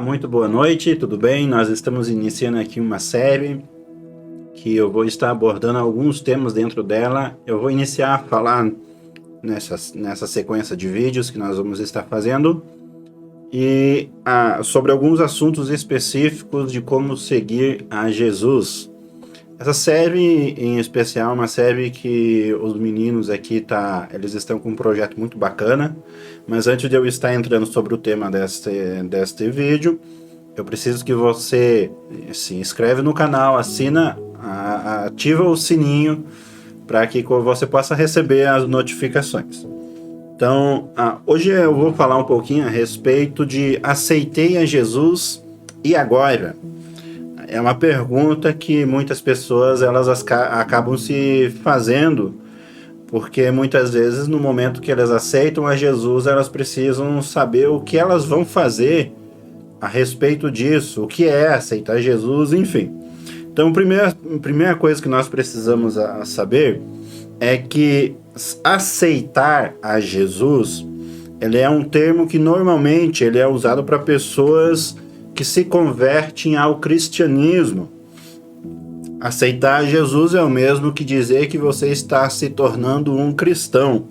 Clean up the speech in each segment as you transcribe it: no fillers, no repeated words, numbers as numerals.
muito boa noite, tudo bem? Nós estamos iniciando aqui uma série que eu vou estar abordando alguns temas dentro dela. Eu vou iniciar a falar nessa sequência de vídeos que nós vamos estar fazendo e sobre alguns assuntos específicos de como seguir a Jesus. Essa série em especial é uma série que os meninos aqui eles estão com um projeto muito bacana, mas antes de eu estar entrando sobre o tema deste vídeo, eu preciso que você se inscreve no canal, ativa o sininho para que você possa receber as notificações. Então, hoje eu vou falar um pouquinho a respeito de aceitei a Jesus e agora? É uma pergunta que muitas pessoas acabam se fazendo, porque muitas vezes no momento que elas aceitam a Jesus, elas precisam saber o que elas vão fazer a respeito disso, o que é aceitar Jesus, enfim. Então, a primeira coisa que nós precisamos saber é que aceitar a Jesus, ele é um termo que normalmente ele é usado para pessoas que se convertem ao cristianismo. Aceitar Jesus é o mesmo que dizer que você está se tornando um cristão.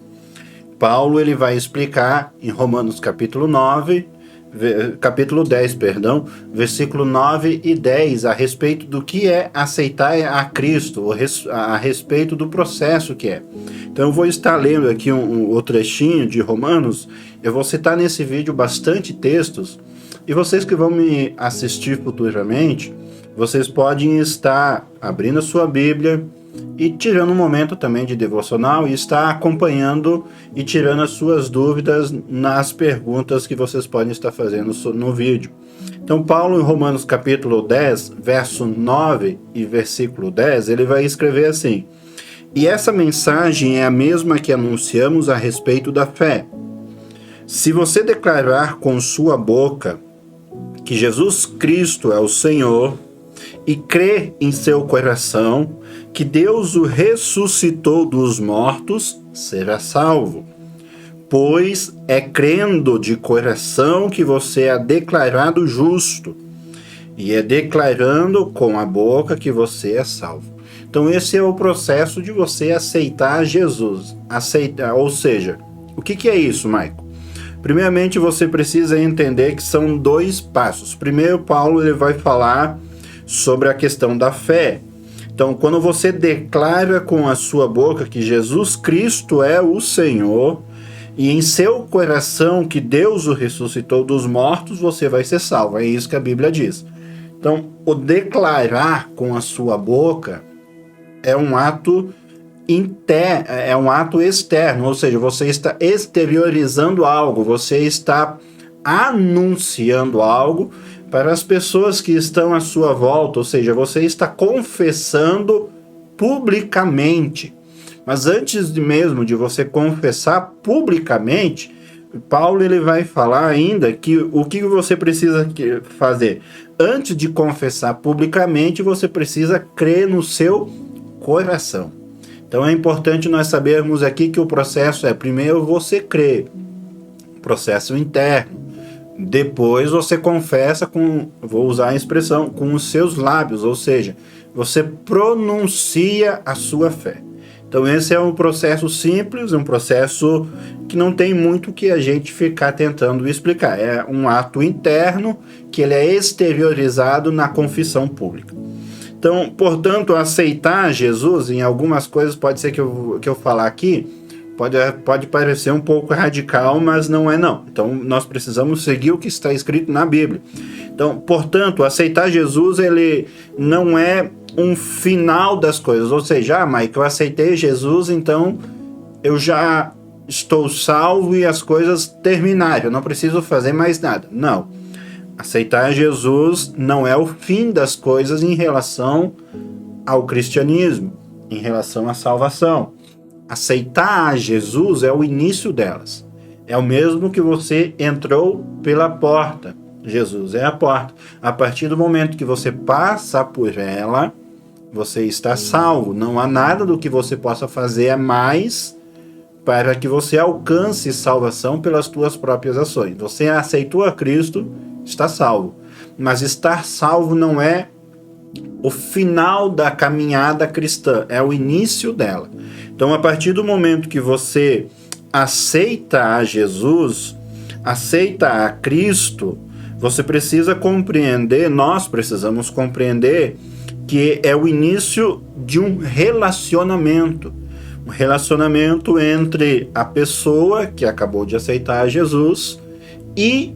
Paulo ele vai explicar em Romanos capítulo 10, versículo 9 e 10, a respeito do que é aceitar a Cristo, a respeito do processo que é. Então eu vou estar lendo aqui o trechinho de Romanos. Eu vou citar nesse vídeo bastante textos, e vocês que vão me assistir futuramente, vocês podem estar abrindo a sua Bíblia e tirando um momento também de devocional e estar acompanhando e tirando as suas dúvidas nas perguntas que vocês podem estar fazendo no vídeo. Então, Paulo, em Romanos capítulo 10, verso 9 e versículo 10, ele vai escrever assim: e essa mensagem é a mesma que anunciamos a respeito da fé. Se você declarar com sua boca que Jesus Cristo é o Senhor e crer em seu coração que Deus o ressuscitou dos mortos, será salvo. Pois é crendo de coração que você é declarado justo, e é declarando com a boca que você é salvo. Então esse é o processo de você aceitar Jesus. Ou seja, o que é isso, Maico? Primeiramente, você precisa entender que são dois passos. Primeiro, Paulo ele vai falar sobre a questão da fé. Então, quando você declara com a sua boca que Jesus Cristo é o Senhor e em seu coração que Deus o ressuscitou dos mortos, você vai ser salvo. É isso que a Bíblia diz. Então, o declarar com a sua boca é um ato externo, ou seja, você está exteriorizando algo, você está anunciando algo para as pessoas que estão à sua volta, ou seja, você está confessando publicamente. Mas antes mesmo de você confessar publicamente, Paulo ele vai falar ainda que o que você precisa fazer. Antes de confessar publicamente, você precisa crer no seu coração. Então é importante nós sabermos aqui que o processo é, primeiro você crê, processo interno, depois você confessa vou usar a expressão, com os seus lábios, ou seja, você pronuncia a sua fé. Então esse é um processo simples, um processo que não tem muito que a gente ficar tentando explicar. É um ato interno que ele é exteriorizado na confissão pública. Então, portanto, aceitar Jesus em algumas coisas, pode ser que eu falar aqui, pode parecer um pouco radical, mas não é não. Então, nós precisamos seguir o que está escrito na Bíblia. Então, portanto, aceitar Jesus, ele não é um final das coisas. Ou seja, Mike, eu aceitei Jesus, então eu já estou salvo e as coisas terminaram, eu não preciso fazer mais nada. Não. Aceitar Jesus não é o fim das coisas em relação ao cristianismo, em relação à salvação. Aceitar Jesus é o início delas. É o mesmo que você entrou pela porta. Jesus é a porta. A partir do momento que você passa por ela, você está salvo. Não há nada do que você possa fazer a mais para que você alcance salvação pelas tuas próprias ações. Você aceitou a Cristo, está salvo. mas estar salvo não é o final da caminhada cristã, é o início dela. Então, a partir do momento que você aceita a Jesus, aceita a Cristo, você precisa compreender, nós precisamos compreender que é o início de um relacionamento entre a pessoa que acabou de aceitar Jesus e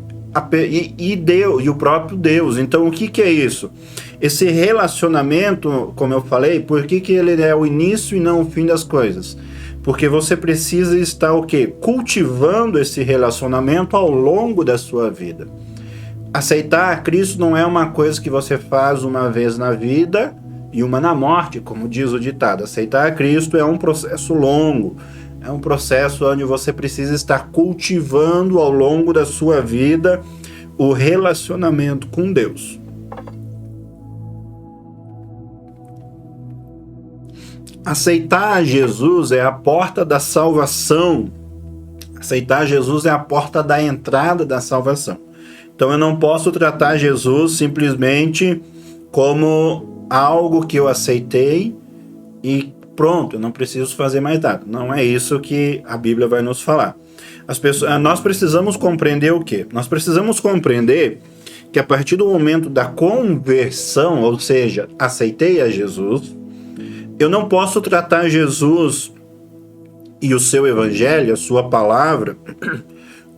Deus, e o próprio Deus. Então, o que é isso? Esse relacionamento, como eu falei, por que ele é o início e não o fim das coisas? Porque você precisa estar o quê? Cultivando esse relacionamento ao longo da sua vida. Aceitar a Cristo não é uma coisa que você faz uma vez na vida e uma na morte, como diz o ditado. Aceitar a Cristo é um processo longo, é um processo onde você precisa estar cultivando ao longo da sua vida o relacionamento com Deus. Aceitar Jesus é a porta da salvação. Aceitar Jesus é a porta da entrada da salvação. Então eu não posso tratar Jesus simplesmente como algo que eu aceitei e pronto, eu não preciso fazer mais nada. Não é isso que a Bíblia vai nos falar. Nós precisamos compreender o quê? Nós precisamos compreender que a partir do momento da conversão, ou seja, aceitei a Jesus, eu não posso tratar Jesus e o seu evangelho, a sua palavra,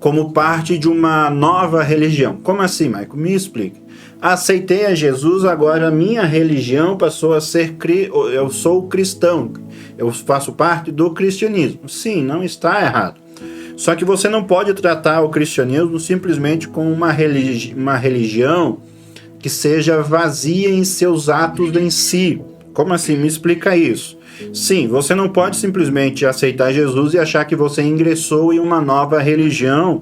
como parte de uma nova religião. Como assim, Maico? Me explica. Aceitei a Jesus, agora a minha religião passou a ser... Eu sou cristão, eu faço parte do cristianismo. Sim, não está errado. Só que você não pode tratar o cristianismo simplesmente como uma religião que seja vazia em seus atos em si. Como assim? Me explica isso. Sim, você não pode simplesmente aceitar Jesus e achar que você ingressou em uma nova religião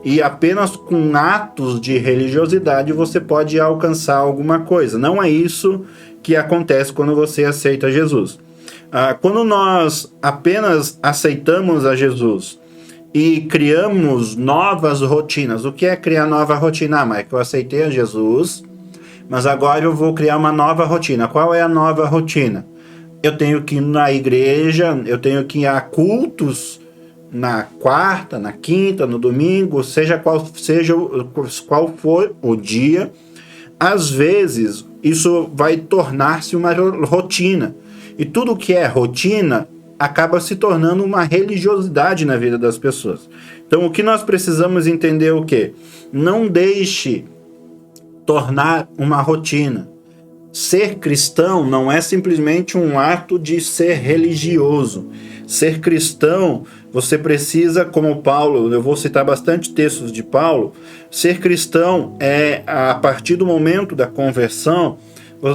e apenas com atos de religiosidade você pode alcançar alguma coisa. Não é isso que acontece quando você aceita Jesus. Quando nós apenas aceitamos a Jesus e criamos novas rotinas, o que é criar nova rotina? Mike, eu aceitei a Jesus, mas agora eu vou criar uma nova rotina. Qual é a nova rotina? Eu tenho que ir na igreja, eu tenho que ir a cultos na quarta, na quinta, no domingo, seja qual for o dia. Às vezes, isso vai tornar-se uma rotina. E tudo que é rotina acaba se tornando uma religiosidade na vida das pessoas. Então, o que nós precisamos entender é o quê? Não deixe tornar uma rotina. Ser cristão não é simplesmente um ato de ser religioso. Ser cristão, você precisa, como Paulo, eu vou citar bastante textos de Paulo, ser cristão é, a partir do momento da conversão,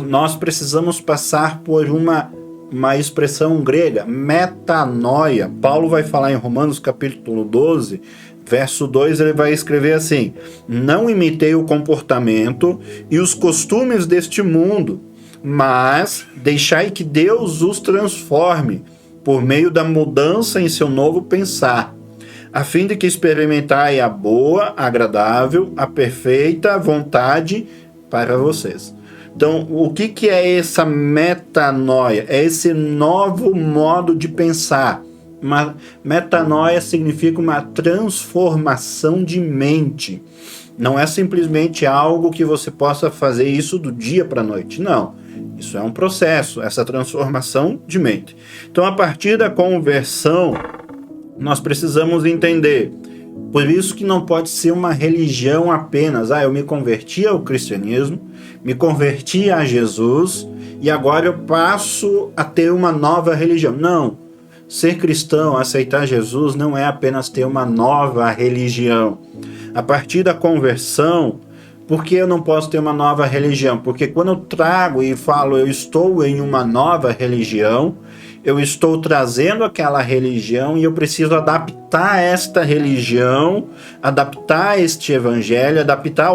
nós precisamos passar por uma expressão grega, metanoia. Paulo vai falar em Romanos capítulo 12, verso 2, ele vai escrever assim: não imitei o comportamento e os costumes deste mundo, mas deixai que Deus os transforme por meio da mudança em seu novo pensar, a fim de que experimentai a boa, agradável, a perfeita vontade para vocês. Então, o que é essa metanoia? É esse novo modo de pensar. Metanoia significa uma transformação de mente. Não é simplesmente algo que você possa fazer isso do dia para a noite. Não. Isso é um processo, essa transformação de mente. Então, a partir da conversão, nós precisamos entender. Por isso que não pode ser uma religião apenas. Eu me converti ao cristianismo, me converti a Jesus e agora eu passo a ter uma nova religião. Não. Ser cristão, aceitar Jesus, não é apenas ter uma nova religião. A partir da conversão, por que eu não posso ter uma nova religião? Porque quando eu trago e falo eu estou em uma nova religião, eu estou trazendo aquela religião e eu preciso adaptar esta religião, adaptar este evangelho, adaptar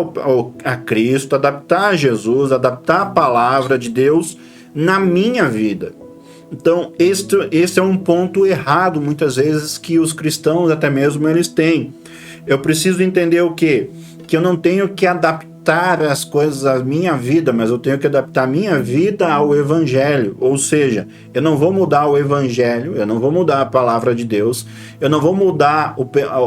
a Cristo, adaptar a Jesus, adaptar a palavra de Deus na minha vida. Então, esse é um ponto errado, muitas vezes, que os cristãos, até mesmo, eles têm. Eu preciso entender o quê? Que eu não tenho que adaptar adaptar as coisas à minha vida, mas eu tenho que adaptar a minha vida ao Evangelho. Ou seja, eu não vou mudar o Evangelho, eu não vou mudar a palavra de Deus, eu não vou mudar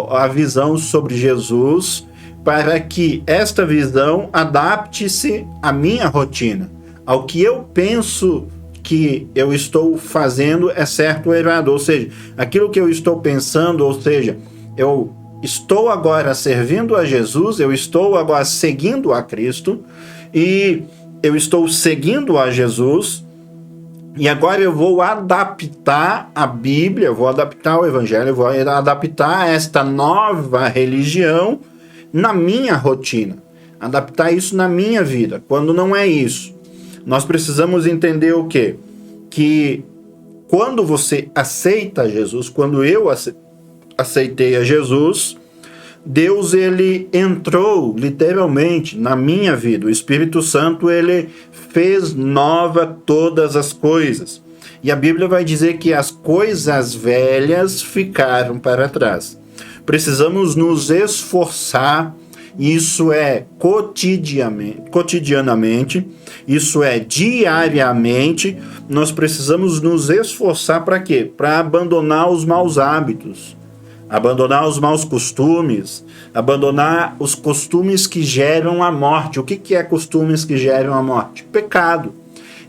a visão sobre Jesus para que esta visão adapte-se à minha rotina, ao que eu penso que eu estou fazendo é certo ou errado. Ou seja, aquilo que eu estou pensando, ou seja, eu estou agora servindo a Jesus, eu estou agora seguindo a Cristo, e eu estou seguindo a Jesus, e agora eu vou adaptar a Bíblia, eu vou adaptar o Evangelho, eu vou adaptar esta nova religião na minha rotina, adaptar isso na minha vida, quando não é isso. Nós precisamos entender o quê? Que quando você aceita Jesus, quando eu aceitei a Jesus, Deus, ele entrou literalmente na minha vida. O Espírito Santo, ele fez nova todas as coisas. E a Bíblia vai dizer que as coisas velhas ficaram para trás. Precisamos nos esforçar, isso é cotidianamente, isso é diariamente. Nós precisamos nos esforçar para quê? Para abandonar os maus hábitos, abandonar os maus costumes, abandonar os costumes que geram a morte. O que é costumes que geram a morte? Pecado.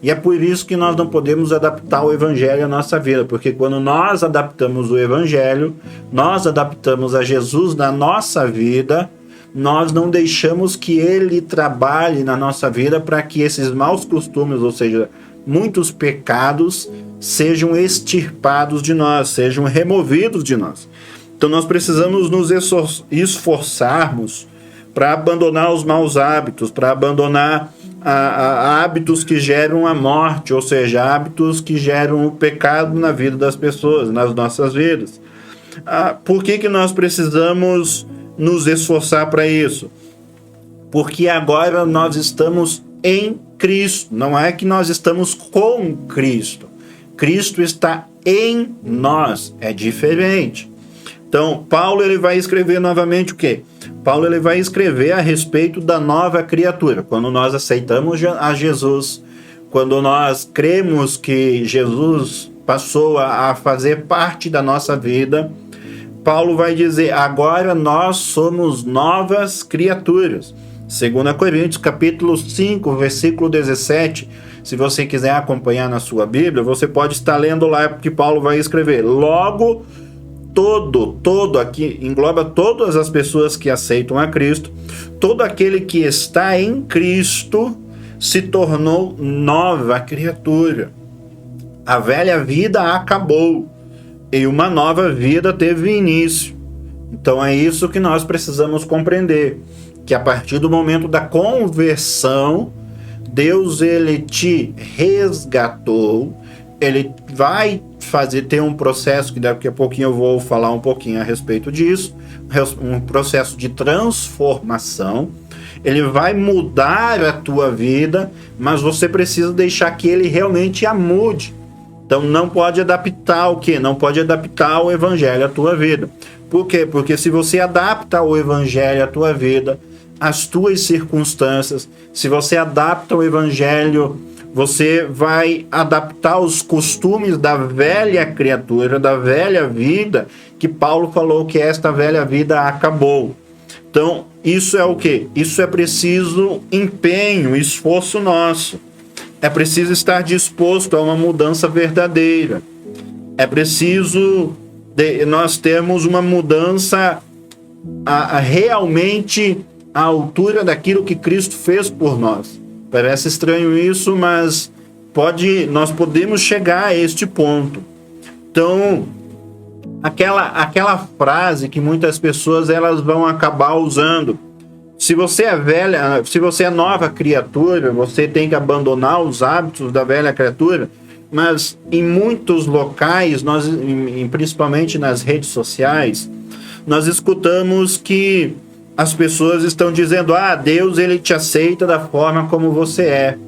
E é por isso que nós não podemos adaptar o Evangelho à nossa vida, porque quando nós adaptamos o Evangelho, nós adaptamos a Jesus na nossa vida, nós não deixamos que ele trabalhe na nossa vida para que esses maus costumes, ou seja, muitos pecados, sejam extirpados de nós, sejam removidos de nós. Então nós precisamos nos esforçarmos para abandonar os maus hábitos, para abandonar hábitos que geram a morte, ou seja, hábitos que geram o pecado na vida das pessoas, nas nossas vidas. Por que nós precisamos nos esforçar para isso? Porque agora nós estamos em Cristo, não é que nós estamos com Cristo. Cristo está em nós, é diferente. Então, Paulo, ele vai escrever novamente o quê? Paulo, ele vai escrever a respeito da nova criatura. Quando nós aceitamos a Jesus, quando nós cremos que Jesus passou a fazer parte da nossa vida, Paulo vai dizer, agora nós somos novas criaturas. 2 Coríntios, capítulo 5, versículo 17. Se você quiser acompanhar na sua Bíblia, você pode estar lendo lá, porque Paulo vai escrever. Logo, todo aqui, engloba todas as pessoas que aceitam a Cristo, todo aquele que está em Cristo se tornou nova criatura. A velha vida acabou e uma nova vida teve início. Então é isso que nós precisamos compreender, que a partir do momento da conversão, Deus, ele te resgatou, ele vai ter um processo que daqui a pouquinho eu vou falar um pouquinho a respeito disso, um processo de transformação. Ele vai mudar a tua vida, mas você precisa deixar que ele realmente a mude. Então não pode adaptar o quê? Não pode adaptar o Evangelho à tua vida. Por quê? Porque se você adapta o Evangelho à tua vida, às tuas circunstâncias, se você adapta o Evangelho, você vai adaptar os costumes da velha criatura, da velha vida, que Paulo falou que esta velha vida acabou. Então, isso é o quê? Isso é preciso empenho, esforço nosso. É preciso estar disposto a uma mudança verdadeira. É preciso nós termos uma mudança realmente à altura daquilo que Cristo fez por nós. Parece estranho isso, mas nós podemos chegar a este ponto. Então, aquela frase que muitas pessoas elas vão acabar usando: se você é velha, se você é nova criatura, você tem que abandonar os hábitos da velha criatura. Mas em muitos locais, principalmente nas redes sociais, nós escutamos que as pessoas estão dizendo: Deus, ele te aceita da forma como você é.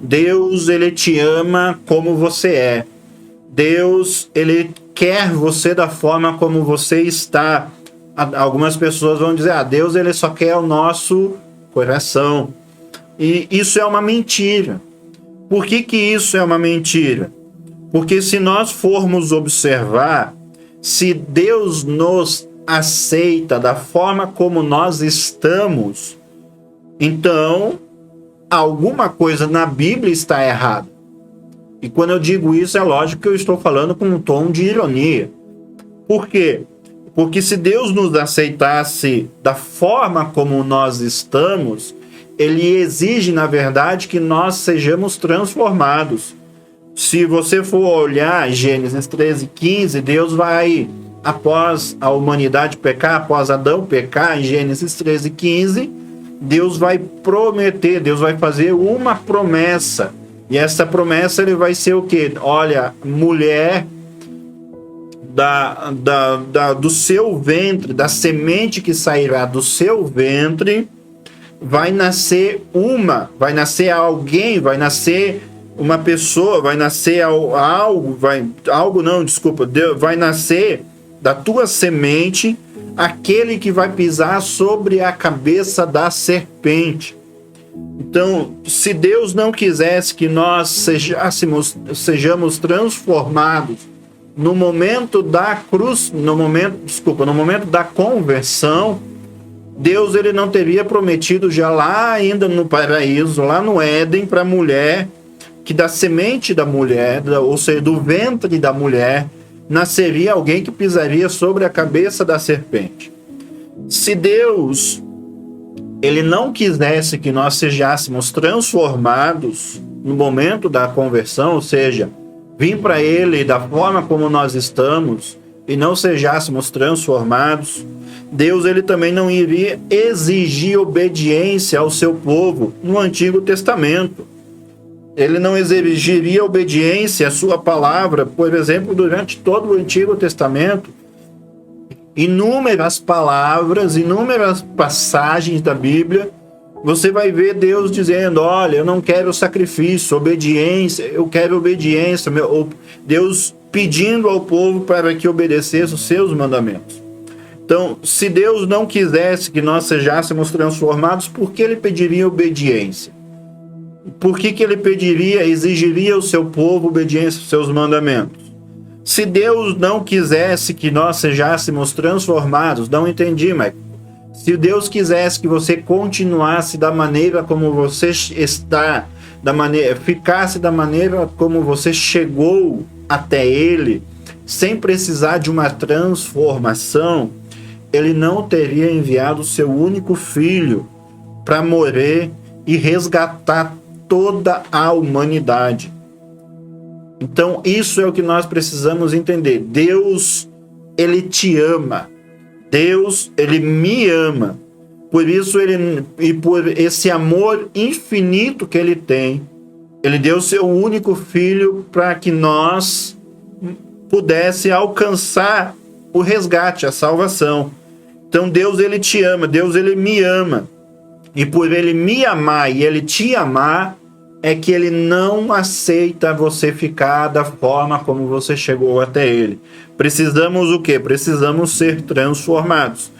Deus, ele te ama como você é. Deus, ele quer você da forma como você está. Algumas pessoas vão dizer: Deus, ele só quer o nosso coração. E isso é uma mentira. Por que isso é uma mentira? Porque se nós formos observar, se Deus nos aceita da forma como nós estamos, então alguma coisa na Bíblia está errada. E quando eu digo isso, é lógico que eu estou falando com um tom de ironia. Por quê? Porque se Deus nos aceitasse da forma como nós estamos, Ele exige, na verdade, que nós sejamos transformados. Se você for olhar Gênesis 13:15, Deus vai, após a humanidade pecar, após Adão pecar, em Gênesis 13:15, Deus vai prometer, Deus vai fazer uma promessa. E essa promessa ele vai ser o quê? Olha, mulher do seu ventre, da semente que sairá do seu ventre, vai nascer alguém, vai nascer uma pessoa, vai nascer vai nascer da tua semente aquele que vai pisar sobre a cabeça da serpente. Então, se Deus não quisesse que nós sejamos transformados no momento da no momento da conversão, Deus ele não teria prometido já lá ainda no paraíso, lá no Éden, para a mulher, que da semente da mulher, ou seja, do ventre da mulher, nasceria alguém que pisaria sobre a cabeça da serpente. Se Deus ele não quisesse que nós sejamos transformados no momento da conversão, ou seja, vir para Ele da forma como nós estamos e não sejamos transformados, Deus ele também não iria exigir obediência ao seu povo no Antigo Testamento. Ele não exigiria obediência à sua palavra, por exemplo, durante todo o Antigo Testamento. Inúmeras palavras, inúmeras passagens da Bíblia, você vai ver Deus dizendo, olha, eu não quero sacrifício, obediência, eu quero obediência. Deus pedindo ao povo para que obedecesse os seus mandamentos. Então, se Deus não quisesse que nós sejamos transformados, por que Ele pediria obediência? Por que Ele exigiria ao seu povo obediência aos seus mandamentos? Se Deus não quisesse que nós sejamos transformados, não entendi, mas se Deus quisesse que você continuasse da maneira como você está, ficasse da maneira como você chegou até Ele, sem precisar de uma transformação, Ele não teria enviado o seu único filho para morrer e resgatar toda a humanidade. Então, isso é o que nós precisamos entender. Deus, Ele te ama. Deus, Ele me ama. Por isso, e por esse amor infinito que Ele tem, Ele deu o seu único filho para que nós pudesse alcançar o resgate, a salvação. Então, Deus, Ele te ama. Deus, Ele me ama. E por Ele me amar e Ele te amar, é que Ele não aceita você ficar da forma como você chegou até Ele. Precisamos o quê? Precisamos ser transformados.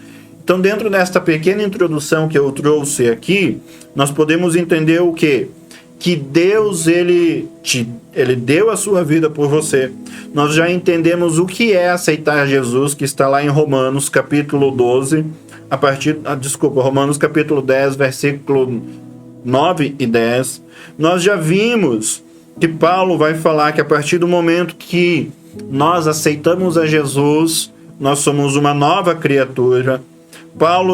Então, dentro desta pequena introdução que eu trouxe aqui, nós podemos entender o quê? Que Deus, Ele deu a sua vida por você. Nós já entendemos o que é aceitar Jesus, que está lá em Romanos capítulo 12, Romanos capítulo 10, versículo 9 e 10. Nós já vimos que Paulo vai falar que a partir do momento que nós aceitamos a Jesus, nós somos uma nova criatura.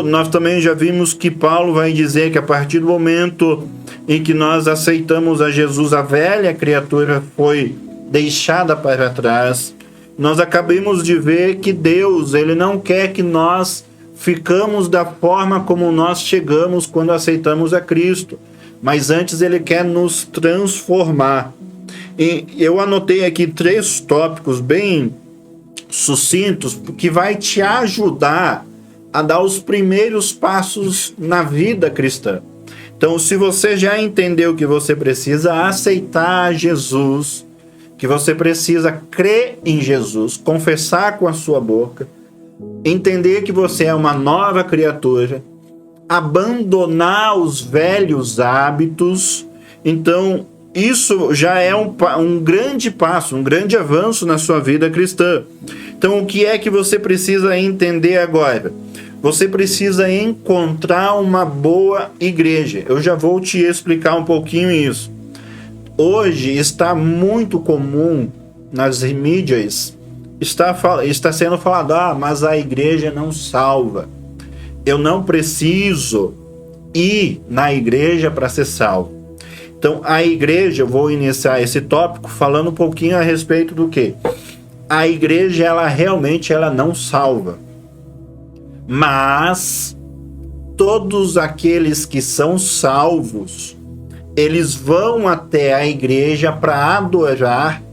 Nós também já vimos que Paulo vai dizer que a partir do momento em que nós aceitamos a Jesus, a velha criatura foi deixada para trás. Nós acabamos de ver que Deus, Ele não quer que nós ficamos da forma como nós chegamos quando aceitamos a Cristo, mas antes Ele quer nos transformar. E eu anotei aqui 3 tópicos bem sucintos que vai te ajudar a dar os primeiros passos na vida cristã. Então, se você já entendeu que você precisa aceitar Jesus, que você precisa crer em Jesus, confessar com a sua boca, entender que você é uma nova criatura, abandonar os velhos hábitos. Então, isso já é um grande passo, um grande avanço na sua vida cristã. Então, o que é que você precisa entender agora? Você precisa encontrar uma boa igreja. Eu já vou te explicar um pouquinho isso. Hoje está muito comum nas mídias, está sendo falado, mas a igreja não salva. Eu não preciso ir na igreja para ser salvo. Então, a igreja, eu vou iniciar esse tópico falando um pouquinho a respeito do quê? A igreja, ela realmente não salva. Mas todos aqueles que são salvos, eles vão até a igreja para adorar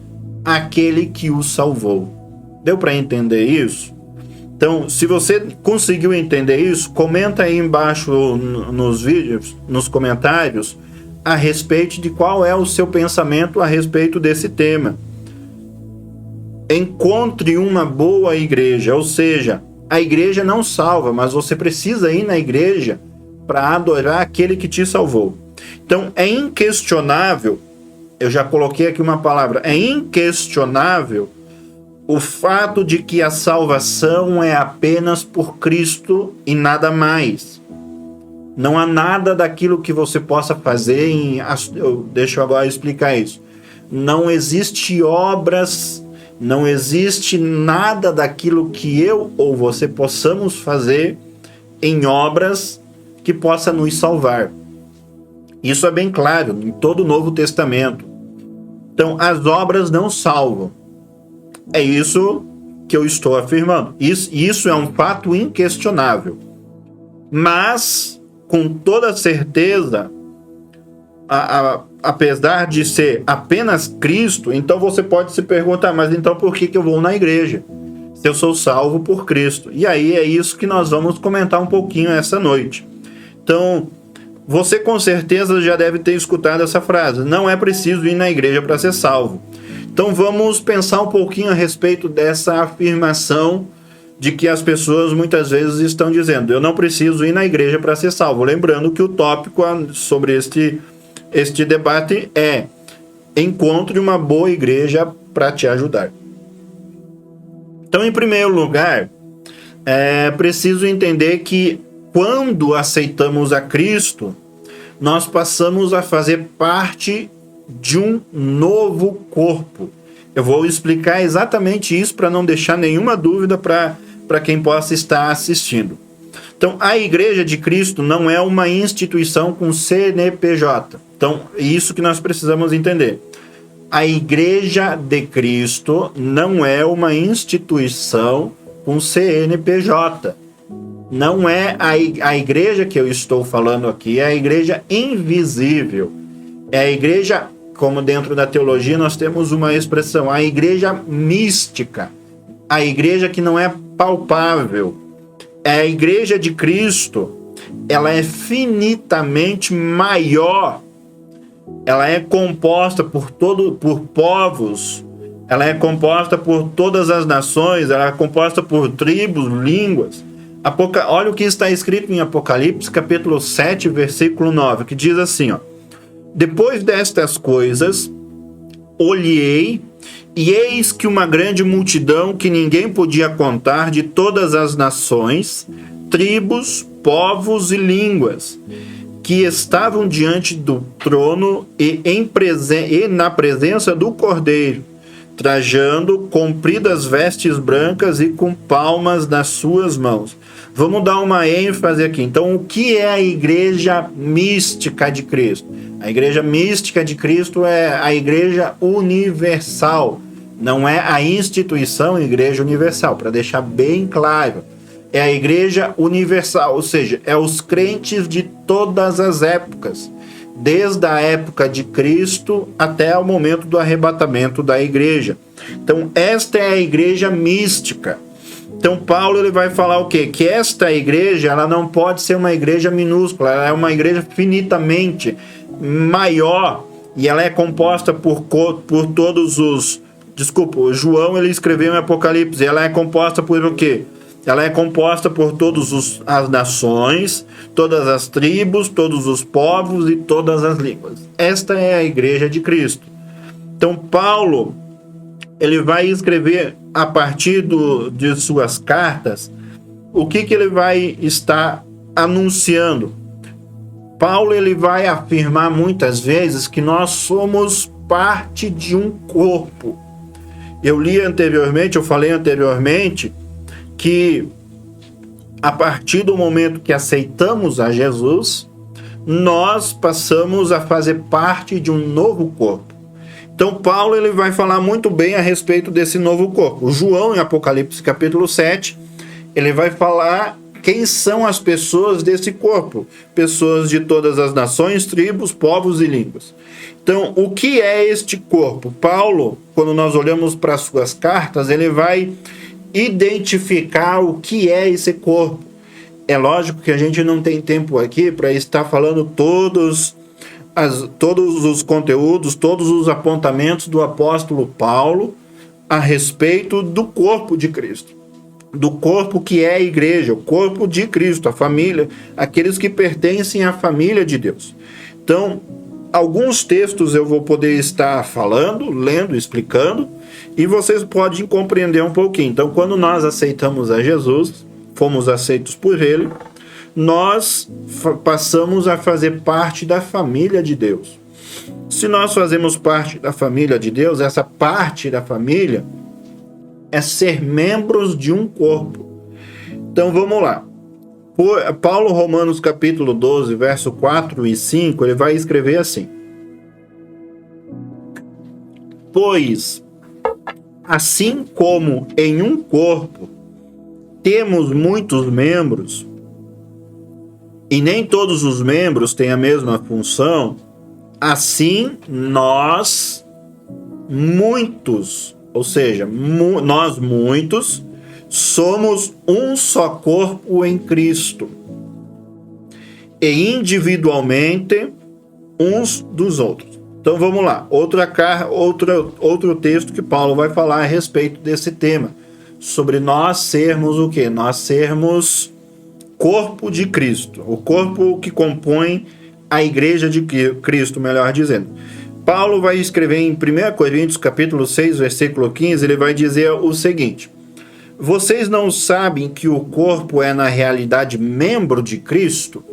aquele que os salvou. Deu para entender isso? Então, se você conseguiu entender isso, comenta aí embaixo nos vídeos, nos comentários, a respeito de qual é o seu pensamento a respeito desse tema. Encontre uma boa igreja, ou seja, a igreja não salva, mas você precisa ir na igreja para adorar aquele que te salvou. Então, é inquestionável, eu já coloquei aqui uma palavra, é inquestionável o fato de que a salvação é apenas por Cristo e nada mais. Não há nada daquilo que você possa fazer deixa eu agora explicar isso. Não existe obras, não existe nada daquilo que eu ou você possamos fazer em obras que possa nos salvar. Isso é bem claro em todo o Novo Testamento. Então, as obras não salvam. É isso que eu estou afirmando. Isso é um fato inquestionável. Mas, com toda certeza, apesar de ser apenas Cristo, então você pode se perguntar, mas então por que eu vou na igreja? Se eu sou salvo por Cristo. E aí é isso que nós vamos comentar um pouquinho essa noite. Então, você com certeza já deve ter escutado essa frase: não é preciso ir na igreja para ser salvo. Então vamos pensar um pouquinho a respeito dessa afirmação de que as pessoas muitas vezes estão dizendo: eu não preciso ir na igreja para ser salvo. Lembrando que o tópico sobre este debate é: encontre uma boa igreja para te ajudar. Então, em primeiro lugar, é preciso entender que quando aceitamos a Cristo, nós passamos a fazer parte de um novo corpo. Eu vou explicar exatamente isso para não deixar nenhuma dúvida para quem possa estar assistindo. Então, a Igreja de Cristo não é uma instituição com CNPJ. Então, é isso que nós precisamos entender. A Igreja de Cristo não é uma instituição com CNPJ. Não é a igreja que eu estou falando aqui, é a igreja invisível. É a igreja, como dentro da teologia nós temos uma expressão, a igreja mística. A igreja que não é palpável. É a igreja de Cristo, ela é finitamente maior. Ela é composta por povos, ela é composta por todas as nações, ela é composta por tribos, línguas. Olha o que está escrito em Apocalipse, capítulo 7, versículo 9, que diz assim, ó: depois destas coisas, olhei, e eis que uma grande multidão que ninguém podia contar, de todas as nações, tribos, povos e línguas, que estavam diante do trono e na presença do Cordeiro, trajando compridas vestes brancas e com palmas nas suas mãos. Vamos dar uma ênfase aqui. Então, o que é a igreja mística de Cristo? A igreja mística de Cristo é a igreja universal. Não é a instituição Igreja Universal, para deixar bem claro. É a igreja universal, ou seja, é os crentes de todas as épocas, desde a época de Cristo até o momento do arrebatamento da igreja. Então, esta é a igreja mística. Então, Paulo ele vai falar o quê? Que esta igreja ela não pode ser uma igreja minúscula, ela é uma igreja finitamente maior, e ela é composta por todos os... Desculpa, João ele escreveu em Apocalipse, ela é composta por o quê? ela é composta por todas as nações, todas as tribos, todos os povos e todas as línguas. Esta é a igreja de Cristo. Então, Paulo, ele vai escrever a partir de suas cartas, o que ele vai estar anunciando. Paulo, ele vai afirmar muitas vezes que nós somos parte de um corpo. Eu falei anteriormente, que a partir do momento que aceitamos a Jesus, nós passamos a fazer parte de um novo corpo. Então, Paulo, ele vai falar muito bem a respeito desse novo corpo. João, em Apocalipse capítulo 7, ele vai falar quem são as pessoas desse corpo. Pessoas de todas as nações, tribos, povos e línguas. Então, o que é este corpo? Paulo, quando nós olhamos para as suas cartas, ele vai identificar o que é esse corpo. É lógico que a gente não tem tempo aqui para estar falando todos os conteúdos, todos os apontamentos do apóstolo Paulo a respeito do corpo de Cristo, do corpo que é a igreja, o corpo de Cristo, a família, aqueles que pertencem à família de Deus. Então, alguns textos eu vou poder estar falando, lendo, explicando, e vocês podem compreender um pouquinho. Então, quando nós aceitamos a Jesus, fomos aceitos por ele, nós passamos a fazer parte da família de Deus. Se nós fazemos parte da família de Deus, essa parte da família é ser membros de um corpo. Então vamos lá. Paulo, Romanos capítulo 12, verso 4 e 5, ele vai escrever assim: pois, assim como em um corpo temos muitos membros, e nem todos os membros têm a mesma função, assim nós muitos, ou seja, nós muitos, somos um só corpo em Cristo, e individualmente uns dos outros. Então vamos lá, outro texto que Paulo vai falar a respeito desse tema, sobre nós sermos o quê? Nós sermos corpo de Cristo, o corpo que compõe a igreja de Cristo, melhor dizendo. Paulo vai escrever em 1 Coríntios capítulo 6, versículo 15, ele vai dizer o seguinte: vocês não sabem que o corpo é na realidade membro de Cristo?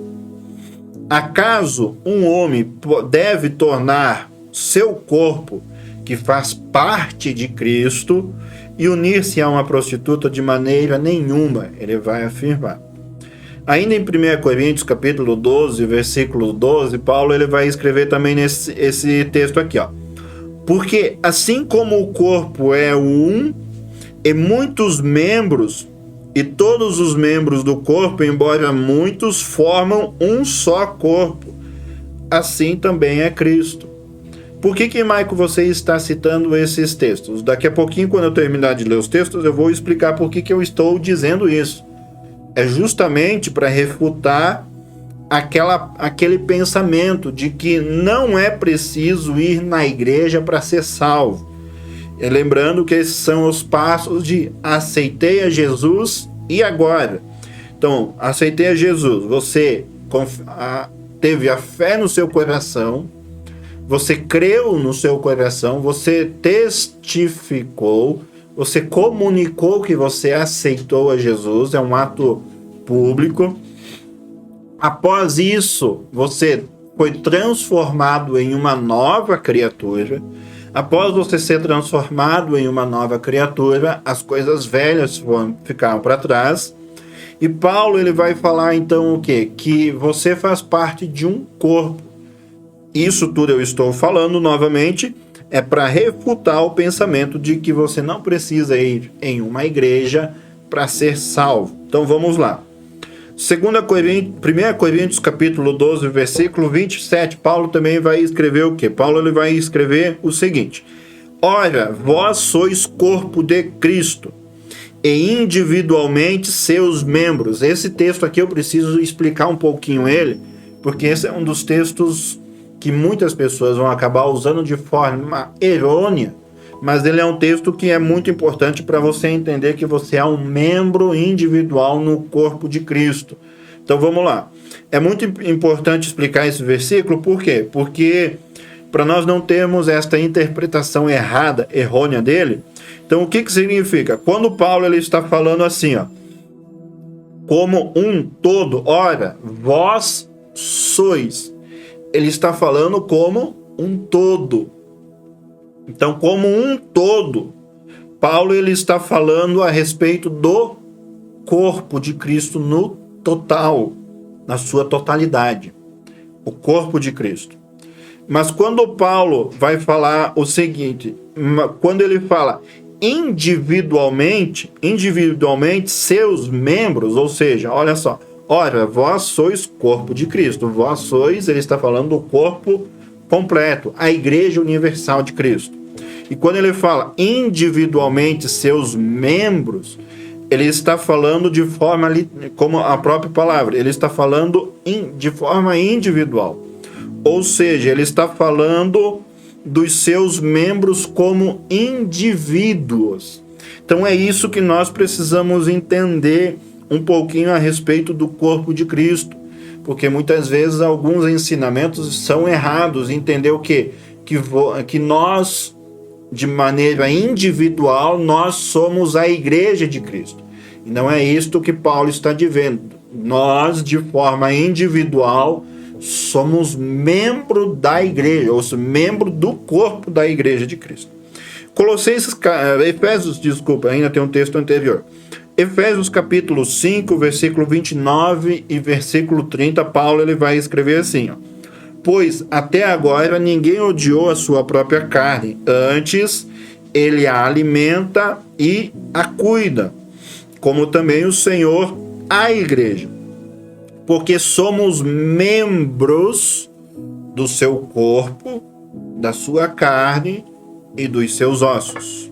Acaso um homem deve tornar seu corpo, que faz parte de Cristo, e unir-se a uma prostituta? De maneira nenhuma, ele vai afirmar. Ainda em 1 Coríntios capítulo 12, versículo 12, Paulo ele vai escrever também esse texto aqui, ó. Porque assim como o corpo é um, e muitos membros, e todos os membros do corpo, embora muitos, formam um só corpo, assim também é Cristo. Por que, Maico, você está citando esses textos? Daqui a pouquinho, quando eu terminar de ler os textos, eu vou explicar por que eu estou dizendo isso. É justamente para refutar aquele pensamento de que não é preciso ir na igreja para ser salvo. E lembrando que esses são os passos de aceitei a Jesus e agora. Então, aceitei a Jesus, você teve a fé no seu coração, você creu no seu coração, você testificou, você comunicou que você aceitou a Jesus, é um ato público. Após isso, você foi transformado em uma nova criatura. Após você ser transformado em uma nova criatura, as coisas velhas ficaram para trás. E Paulo ele vai falar então o quê? Que você faz parte de um corpo. Isso tudo eu estou falando novamente é para refutar o pensamento de que você não precisa ir em uma igreja para ser salvo. Então vamos lá. 1 Coríntios capítulo 12, versículo 27, Paulo também vai escrever o quê? Paulo ele vai escrever o seguinte: ora, vós sois corpo de Cristo, e individualmente seus membros. Esse texto aqui eu preciso explicar um pouquinho ele, porque esse é um dos textos que muitas pessoas vão acabar usando de forma errônea, mas ele é um texto que é muito importante para você entender que você é um membro individual no corpo de Cristo. Então vamos lá. É muito importante explicar esse versículo, por quê? Porque para nós não termos esta interpretação errada, errônea dele, então o que significa? Quando Paulo ele está falando assim, ó, como um todo, ora, vós sois. Ele está falando como um todo. Então, como um todo, Paulo ele está falando a respeito do corpo de Cristo no total, na sua totalidade. O corpo de Cristo. Mas quando Paulo vai falar o seguinte, quando ele fala individualmente seus membros, ou seja, olha só, ora, vós sois corpo de Cristo, vós sois, ele está falando do corpo completo, a Igreja Universal de Cristo. E quando ele fala individualmente seus membros, ele está falando de forma, como a própria palavra, ele está falando de forma individual. Ou seja, ele está falando dos seus membros como indivíduos. Então é isso que nós precisamos entender um pouquinho a respeito do corpo de Cristo, porque muitas vezes alguns ensinamentos são errados. Entender o quê? Que nós, de maneira individual, nós somos a Igreja de Cristo. E não é isto que Paulo está dizendo. Nós, de forma individual, somos membro da igreja, ou seja, membro do corpo da Igreja de Cristo. Ainda tem um texto anterior. Efésios capítulo 5, versículo 29 e versículo 30, Paulo ele vai escrever assim, ó. Pois até agora ninguém odiou a sua própria carne, antes ele a alimenta e a cuida, como também o Senhor a igreja, porque somos membros do seu corpo, da sua carne e dos seus ossos.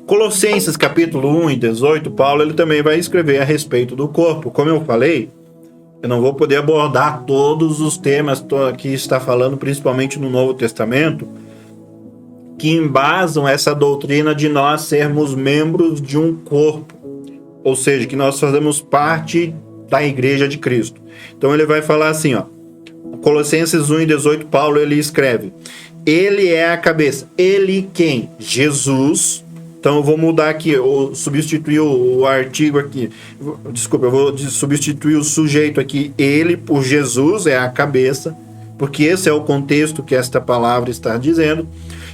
Colossenses capítulo 1 e 18, Paulo ele também vai escrever a respeito do corpo. Como eu falei, eu não vou poder abordar todos os temas que está falando, principalmente no Novo Testamento, que embasam essa doutrina de nós sermos membros de um corpo. Ou seja, que nós fazemos parte da Igreja de Cristo. Então ele vai falar assim, ó. Colossenses 1 e 18, Paulo ele escreve: ele é a cabeça. Ele quem? Jesus. Então eu vou mudar aqui, eu substituir o artigo aqui. Desculpa, eu vou substituir o sujeito aqui. Ele por Jesus é a cabeça, porque esse é o contexto que esta palavra está dizendo.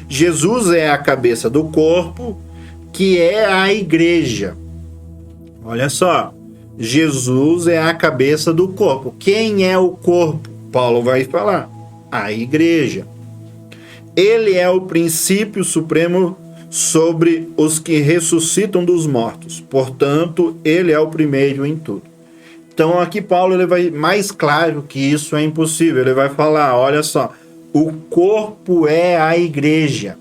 Jesus é a cabeça do corpo, que é a igreja. Olha só, Jesus é a cabeça do corpo. Quem é o corpo? Paulo vai falar, a igreja. Ele é o princípio supremo sobre os que ressuscitam dos mortos. Portanto, ele é o primeiro em tudo. Então aqui Paulo ele vai mais claro que isso é impossível. Ele vai falar, olha só, o corpo é a igreja.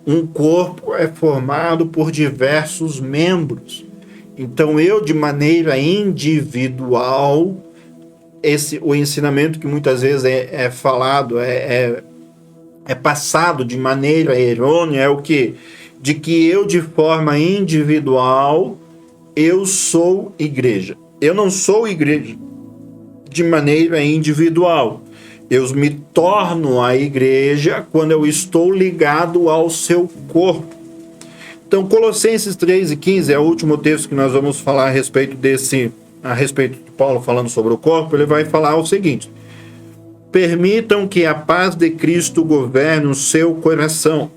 Um corpo é formado por diversos membros. Então eu, de maneira individual, o ensinamento que muitas vezes é falado, é passado de maneira errônea, é o quê? De que eu, de forma individual, eu sou igreja. Eu não sou igreja de maneira individual. Eu me torno a igreja quando eu estou ligado ao seu corpo. Então, Colossenses 3 e 15 é o último texto que nós vamos falar a respeito de Paulo falando sobre o corpo. Ele vai falar o seguinte: permitam que a paz de Cristo governe o seu coração,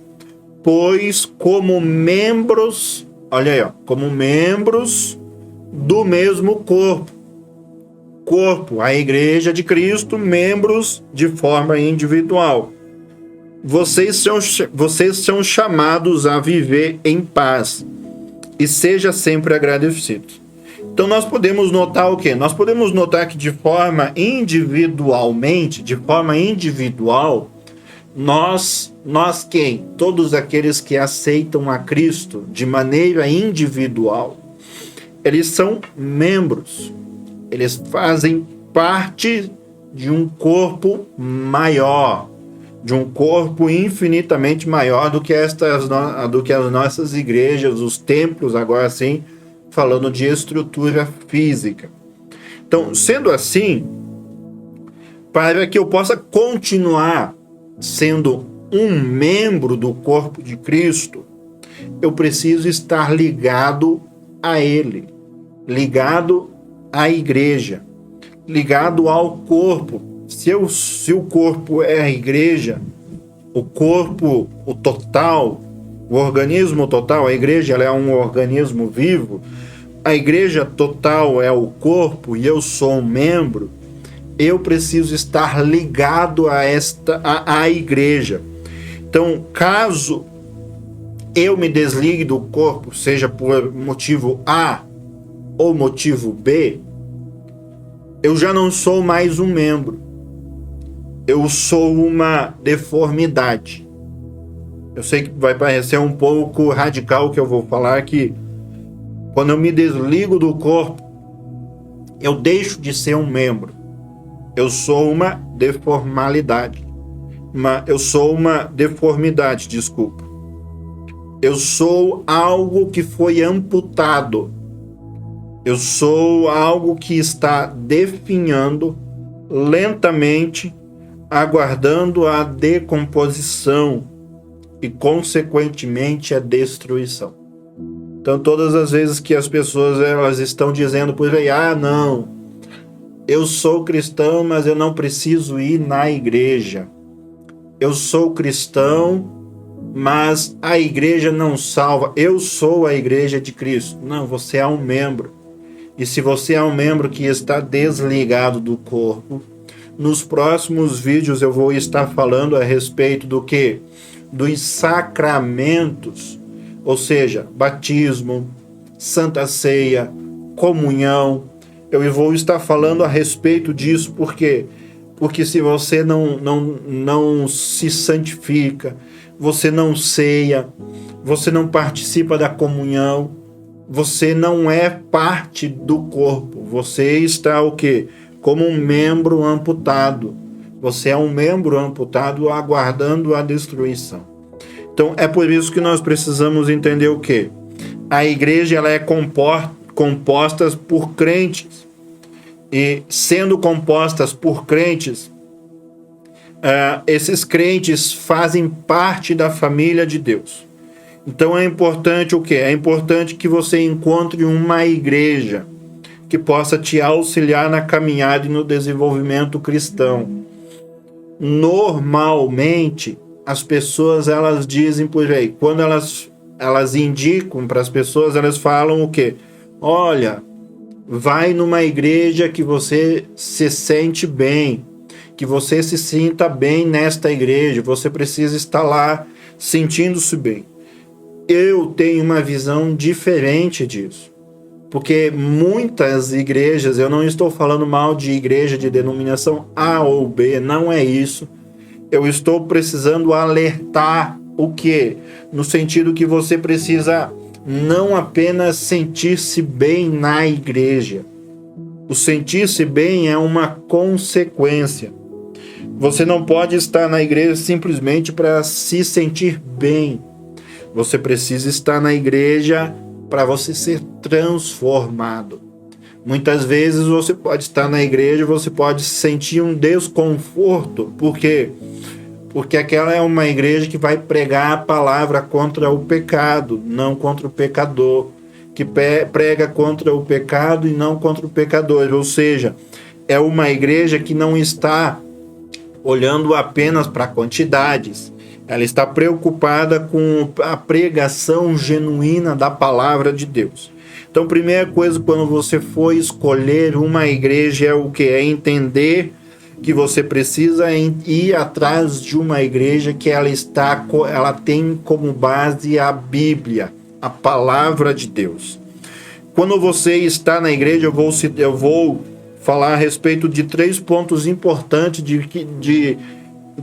pois como membros, olha aí, ó, como membros do mesmo corpo, a igreja de Cristo, membros de forma individual. Vocês são chamados a viver em paz e seja sempre agradecidos. Então nós podemos notar o quê? Nós podemos notar que de forma individual, nós quem? Todos aqueles que aceitam a Cristo de maneira individual, eles são membros. Eles fazem parte de um corpo maior, de um corpo infinitamente maior do que as nossas igrejas, os templos, agora sim, falando de estrutura física. Então, sendo assim, para que eu possa continuar sendo um membro do corpo de Cristo, eu preciso estar ligado a Ele, ligado à igreja, ligado ao corpo. Se o corpo é a igreja, o corpo, o total, o organismo total, a igreja ela é um organismo vivo, a igreja total é o corpo e eu sou um membro, eu preciso estar ligado à igreja. Então, caso eu me desligue do corpo, seja por motivo A ou motivo B, eu já não sou mais um membro. Eu sou uma deformidade. Eu sei que vai parecer um pouco radical o que eu vou falar, que quando eu me desligo do corpo, eu deixo de ser um membro. Eu sou uma deformalidade. Eu sou uma deformidade, desculpa. Eu sou algo que foi amputado. Eu sou algo que está definhando lentamente, aguardando a decomposição e, consequentemente, a destruição. Então, todas as vezes que as pessoas elas estão dizendo por aí, não, eu sou cristão, mas eu não preciso ir na igreja. Eu sou cristão, mas a igreja não salva. Eu sou a igreja de Cristo. Não, você é um membro. E se você é um membro que está desligado do corpo, nos próximos vídeos eu vou estar falando a respeito do quê? Dos sacramentos, ou seja, batismo, Santa Ceia, comunhão. Eu vou estar falando a respeito disso, por quê? Porque se você não se santifica, você não ceia, você não participa da comunhão, você não é parte do corpo. Você está o quê? Como um membro amputado. Você é um membro amputado aguardando a destruição. Então, é por isso que nós precisamos entender o quê? A igreja ela é composta por crentes. E sendo compostas por crentes, esses crentes fazem parte da família de Deus. Então é importante o quê? É importante que você encontre uma igreja que possa te auxiliar na caminhada e no desenvolvimento cristão. Normalmente, as pessoas elas dizem por aí, quando elas indicam para as pessoas, elas falam o quê? Olha, vai numa igreja que você se sente bem, que você se sinta bem nesta igreja, você precisa estar lá sentindo-se bem. Eu tenho uma visão diferente disso, porque muitas igrejas, eu não estou falando mal de igreja de denominação A ou B, não é isso. Eu estou precisando alertar o quê? No sentido que você precisa não apenas sentir-se bem na igreja. O sentir-se bem é uma consequência. Você não pode estar na igreja simplesmente para se sentir bem. Você precisa estar na igreja para você ser transformado. Muitas vezes você pode estar na igreja e você pode sentir um desconforto. Por quê? Porque aquela é uma igreja que vai pregar a palavra contra o pecado, não contra o pecador. Que prega contra o pecado e não contra o pecador. Ou seja, é uma igreja que não está olhando apenas para quantidades. Ela está preocupada com a pregação genuína da palavra de Deus. Então, primeira coisa, quando você for escolher uma igreja, é o que? É entender que você precisa ir atrás de uma igreja que ela tem como base a Bíblia, a palavra de Deus. Quando você está na igreja, eu vou falar a respeito de 3 pontos importantes, de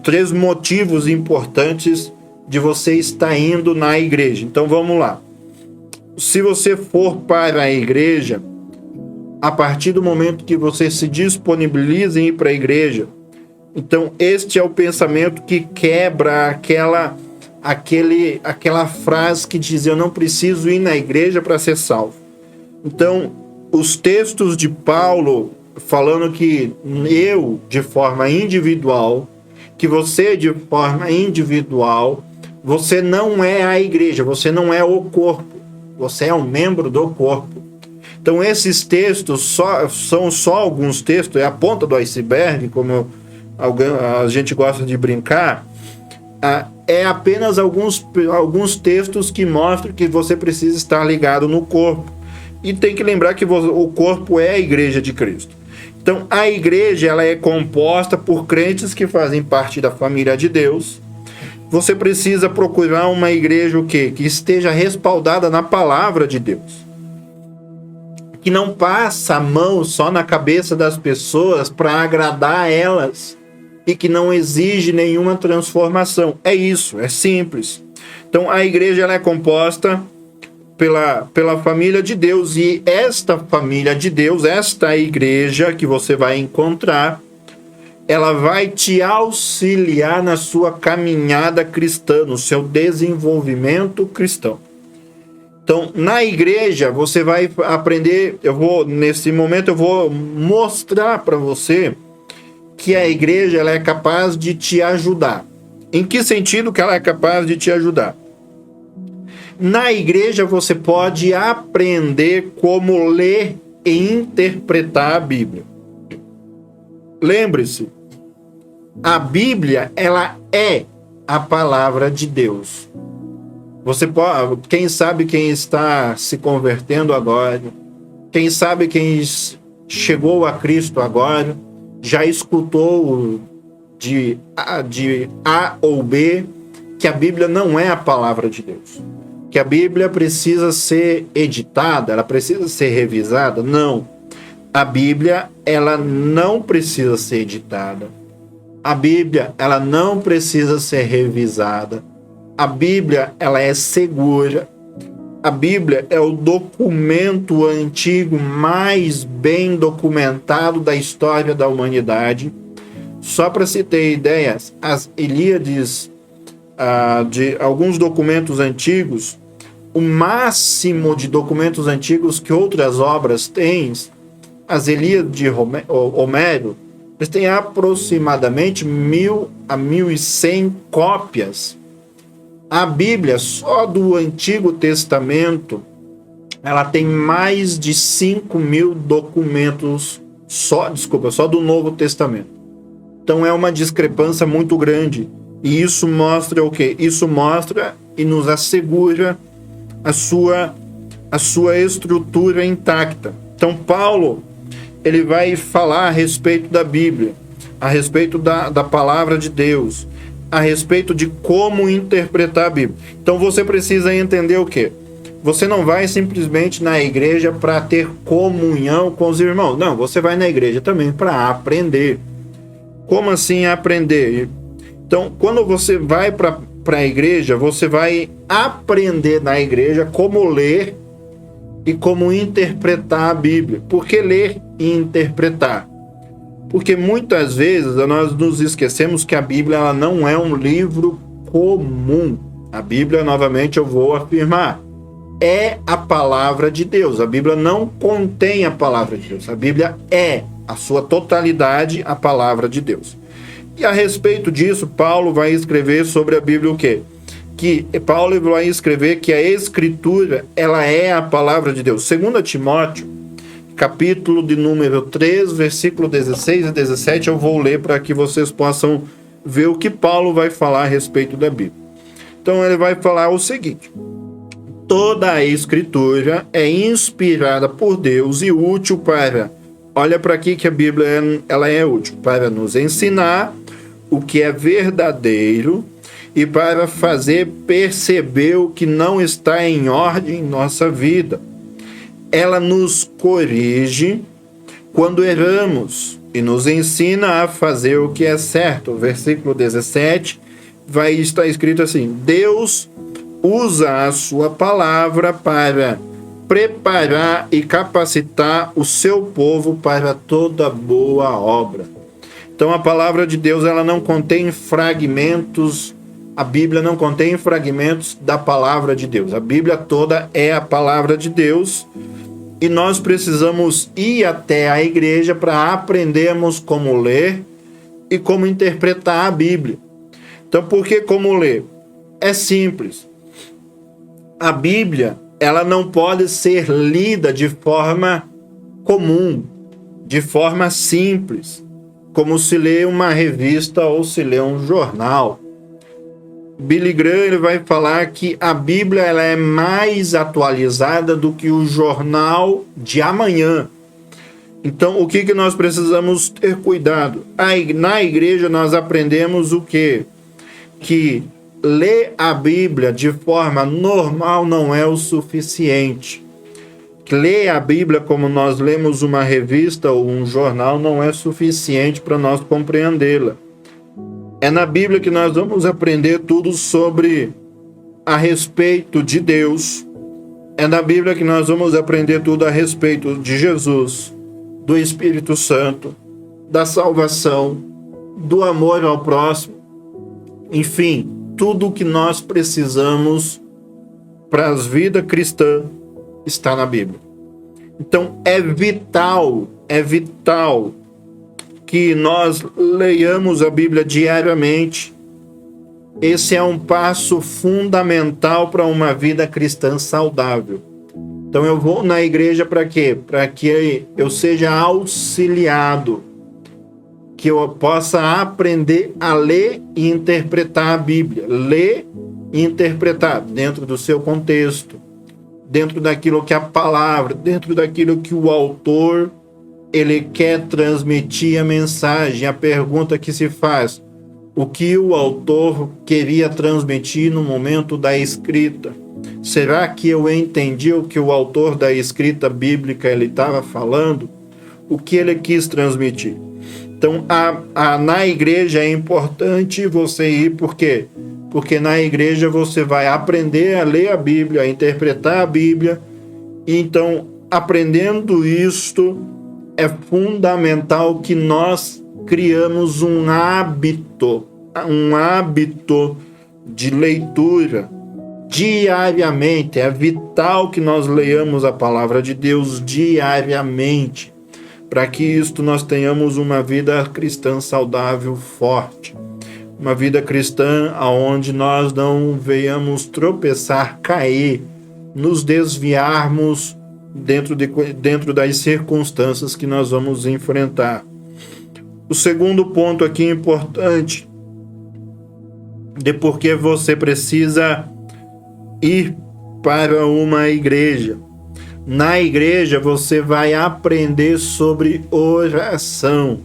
3 motivos importantes de você estar indo na igreja. Então vamos lá. Se você for para a igreja, a partir do momento que você se disponibiliza em ir para a igreja, Então, este é o pensamento que quebra aquela frase que diz: eu não preciso ir na igreja para ser salvo. Então, os textos de Paulo falando que eu, de forma individual, que você, de forma individual, você não é a igreja, você não é o corpo, você é um membro do corpo. Então, esses textos são só alguns textos, é a ponta do iceberg, como a gente gosta de brincar. É apenas alguns textos que mostram que você precisa estar ligado no corpo. E tem que lembrar que o corpo é a igreja de Cristo. Então, a igreja ela é composta por crentes que fazem parte da família de Deus. Você precisa procurar uma igreja o quê? Que esteja respaldada na palavra de Deus. Que não passa a mão só na cabeça das pessoas para agradar elas. E que não exige nenhuma transformação. É isso, é simples. Então, a igreja ela é composta pela família de Deus, e esta família de Deus, esta igreja que você vai encontrar, ela vai te auxiliar na sua caminhada cristã, no seu desenvolvimento cristão. Então, na igreja, você vai aprender, nesse momento eu vou mostrar para você que a igreja ela é capaz de te ajudar. Em que sentido que ela é capaz de te ajudar? Na igreja você pode aprender como ler e interpretar a Bíblia. Lembre-se, a Bíblia ela é a palavra de Deus. Você pode, quem sabe quem está se convertendo agora, quem sabe quem chegou a Cristo agora, já escutou de A ou B que a Bíblia não é a palavra de Deus. Que a Bíblia precisa ser editada, ela precisa ser revisada? Não. A Bíblia, ela não precisa ser editada. A Bíblia, ela não precisa ser revisada. A Bíblia, ela é segura. A Bíblia é o documento antigo mais bem documentado da história da humanidade. Só para se ter ideias, as Ilíades de alguns documentos antigos, o máximo de documentos antigos que outras obras têm, as Ilíadas de Homero, eles têm aproximadamente 1.000 a 1.100 cópias. A Bíblia, só do Antigo Testamento, ela tem mais de 5.000 documentos, só do Novo Testamento. Então é uma discrepância muito grande. E isso mostra o quê? Isso mostra e nos assegura a sua estrutura intacta. Então Paulo, ele vai falar a respeito da Bíblia, a respeito da palavra de Deus, a respeito de como interpretar a Bíblia. Então você precisa entender o quê? Você não vai simplesmente na igreja para ter comunhão com os irmãos. Não, você vai na igreja também para aprender. Como assim aprender? Então, quando você vai para a igreja, você vai aprender na igreja como ler e como interpretar a Bíblia. Por que ler e interpretar? Porque muitas vezes nós nos esquecemos que a Bíblia ela não é um livro comum. A Bíblia, novamente, eu vou afirmar, é a palavra de Deus. A Bíblia não contém a palavra de Deus. A Bíblia é, a sua totalidade, a palavra de Deus. E a respeito disso, Paulo vai escrever sobre a Bíblia o quê? Que Paulo vai escrever que a Escritura, ela é a palavra de Deus. 2 Timóteo, capítulo de número 3, versículo 16 e 17, eu vou ler para que vocês possam ver o que Paulo vai falar a respeito da Bíblia. Então ele vai falar o seguinte: toda a Escritura é inspirada por Deus e útil para... Olha para aqui que a Bíblia ela é útil para nos ensinar o que é verdadeiro e para fazer perceber o que não está em ordem em nossa vida. Ela nos corrige quando erramos e nos ensina a fazer o que é certo. O versículo 17 vai estar escrito assim: Deus usa a sua palavra para preparar e capacitar o seu povo para toda boa obra. Então a palavra de Deus, ela não contém fragmentos, a Bíblia não contém fragmentos da palavra de Deus. A Bíblia toda é a palavra de Deus e nós precisamos ir até a igreja para aprendermos como ler e como interpretar a Bíblia. Então, por que como ler? É simples. A Bíblia, ela não pode ser lida de forma comum, de forma simples, como se lê uma revista ou se lê um jornal. Billy Graham, ele vai falar que a Bíblia, ela é mais atualizada do que o jornal de amanhã. Então, o que nós precisamos ter cuidado? Na igreja nós aprendemos o quê? Que ler a Bíblia de forma normal não é o suficiente. Ler a Bíblia como nós lemos uma revista ou um jornal não é suficiente para nós compreendê-la. É na Bíblia que nós vamos aprender tudo sobre a respeito de Deus. É na Bíblia que nós vamos aprender tudo a respeito de Jesus, do Espírito Santo, da salvação, do amor ao próximo. Enfim, tudo o que nós precisamos para a vida cristã está na Bíblia. Então é vital que nós leiamos a Bíblia diariamente. Esse é um passo fundamental para uma vida cristã saudável. Então eu vou na igreja para quê? Para que eu seja auxiliado, que eu possa aprender a ler e interpretar a Bíblia. Ler e interpretar dentro do seu contexto, dentro daquilo que a palavra, dentro daquilo que o autor, ele quer transmitir a mensagem. A pergunta que se faz: o que o autor queria transmitir no momento da escrita? Será que eu entendi o que o autor da escrita bíblica ele estava falando? O que ele quis transmitir? Então, na igreja é importante você ir, por quê? Porque na igreja você vai aprender a ler a Bíblia, a interpretar a Bíblia. E então, aprendendo isto, é fundamental que nós criamos um hábito de leitura diariamente. É vital que nós leiamos a palavra de Deus diariamente, para que isto nós tenhamos uma vida cristã saudável, forte. Uma vida cristã onde nós não venhamos tropeçar, cair, nos desviarmos dentro das circunstâncias que nós vamos enfrentar. O segundo ponto aqui importante de por que você precisa ir para uma igreja. Na igreja você vai aprender sobre oração.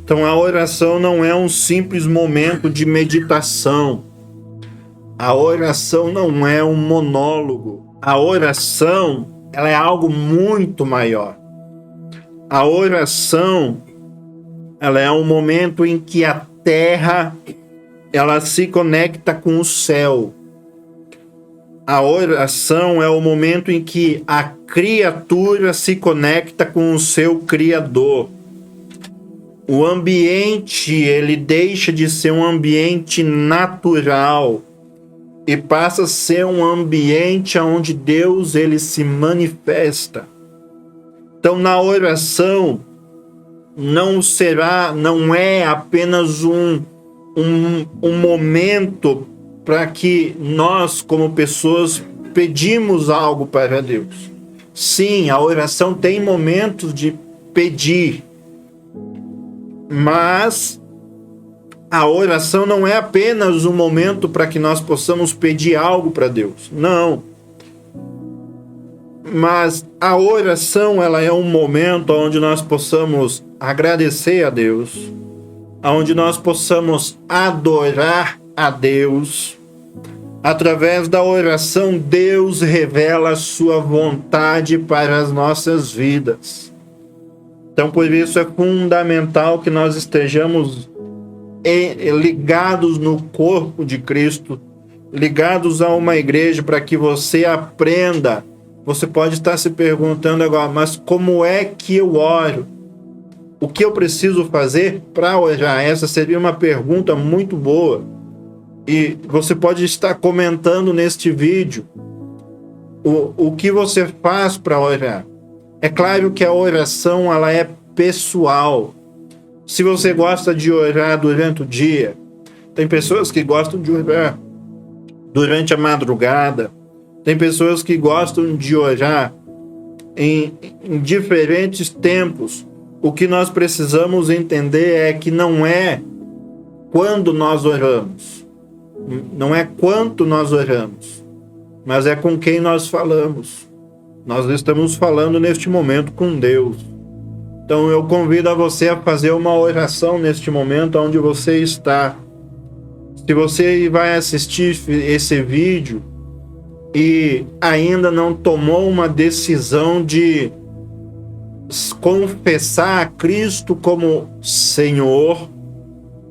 Então a oração não é um simples momento de meditação. A oração não é um monólogo. A oração, ela é algo muito maior. A oração, ela é um momento em que a terra, ela se conecta com o céu. A oração é o momento em que a criatura se conecta com o seu Criador. O ambiente, ele deixa de ser um ambiente natural e passa a ser um ambiente onde Deus, ele se manifesta. Então, na oração, não é apenas um momento para que nós, como pessoas, pedimos algo para Deus. Sim, a oração tem momentos de pedir, mas a oração não é apenas um momento para que nós possamos pedir algo para Deus. Não. Mas a oração, ela é um momento onde nós possamos agradecer a Deus, onde nós possamos adorar a Deus. Através da oração, Deus revela a sua vontade para as nossas vidas. Então, por isso é fundamental que nós estejamos ligados no corpo de Cristo, ligados a uma igreja, para que você aprenda. Você pode estar se perguntando agora, mas como é que eu oro? O que eu preciso fazer para orar? Essa seria uma pergunta muito boa. E você pode estar comentando neste vídeo o que você faz para orar. É claro que a oração ela é pessoal. Se você gosta de orar durante o dia, tem pessoas que gostam de orar durante a madrugada, tem pessoas que gostam de orar em diferentes tempos. O que nós precisamos entender é que não é quando nós oramos, não é quanto nós oramos, mas é com quem nós falamos. Nós estamos falando neste momento com Deus. Então eu convido a você a fazer uma oração neste momento onde você está. Se você vai assistir esse vídeo e ainda não tomou uma decisão de confessar a Cristo como Senhor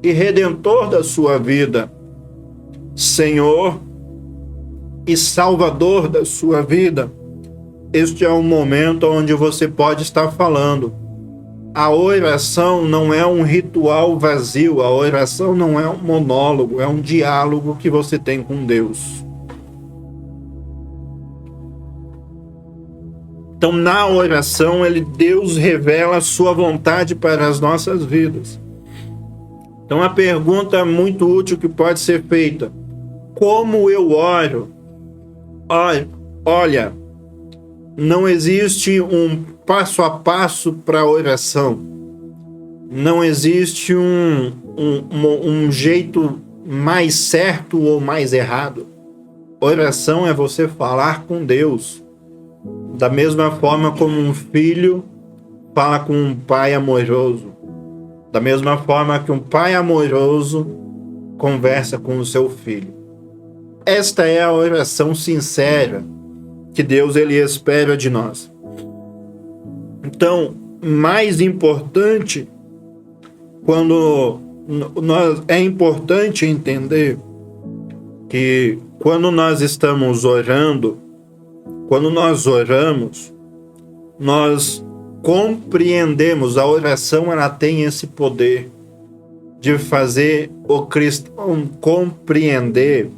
e Redentor da sua vida, Senhor e Salvador da sua vida, este é um momento onde você pode estar falando. A oração não é um ritual vazio, a oração não é um monólogo, é um diálogo que você tem com Deus. Então, na oração, Deus revela a sua vontade para as nossas vidas. Então, a pergunta muito útil que pode ser feita: como eu oro? Olha, não existe um passo a passo para a oração. Não existe um jeito mais certo ou mais errado. Oração é você falar com Deus. Da mesma forma como um filho fala com um pai amoroso. Da mesma forma que um pai amoroso conversa com o seu filho. Esta é a oração sincera que Deus espera de nós. Então, mais importante, é importante entender que quando nós estamos orando, quando nós oramos, nós compreendemos. A oração ela tem esse poder de fazer o cristão compreender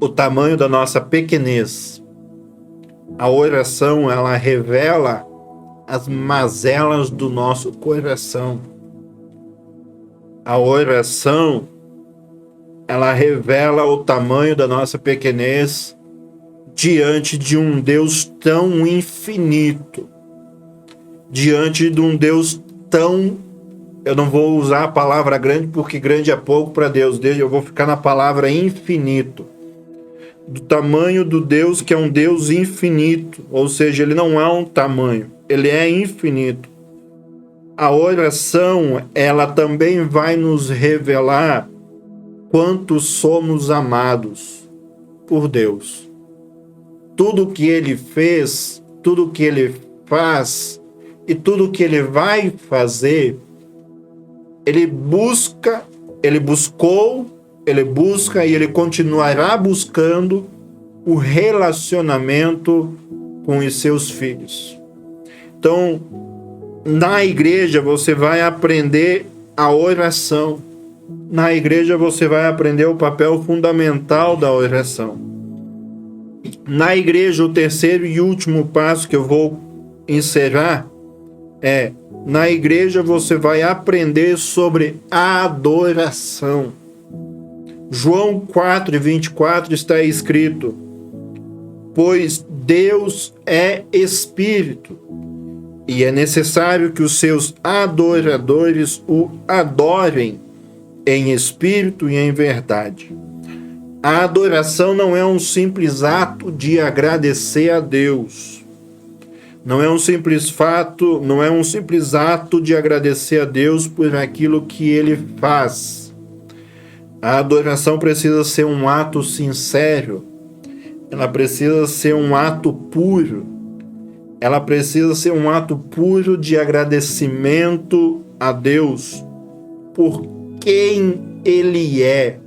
o tamanho da nossa pequenez. A oração ela revela as mazelas do nosso coração. A oração ela revela o tamanho da nossa pequenez diante de um Deus tão infinito, diante de um Deus tão... Eu não vou usar a palavra grande, porque grande é pouco para Deus. Eu vou ficar na palavra infinito. Do tamanho do Deus que é um Deus infinito, ou seja, ele não há um tamanho, ele é infinito. A oração, ela também vai nos revelar quanto somos amados por Deus. Tudo que ele fez, tudo que ele faz e tudo que ele vai fazer, ele busca, ele buscou, ele busca e ele continuará buscando o relacionamento com os seus filhos. Então, na igreja você vai aprender a oração. Na igreja você vai aprender o papel fundamental da oração. Na igreja, o terceiro e último passo que eu vou encerrar é: na igreja você vai aprender sobre a adoração. João 4:24 está escrito: pois Deus é Espírito, e é necessário que os seus adoradores o adorem em espírito e em verdade. A adoração não é um simples ato de agradecer a Deus. Não é um simples ato de agradecer a Deus por aquilo que ele faz. A adoração precisa ser um ato sincero. Ela precisa ser um ato puro. Ela precisa ser um ato puro de agradecimento a Deus por quem ele é.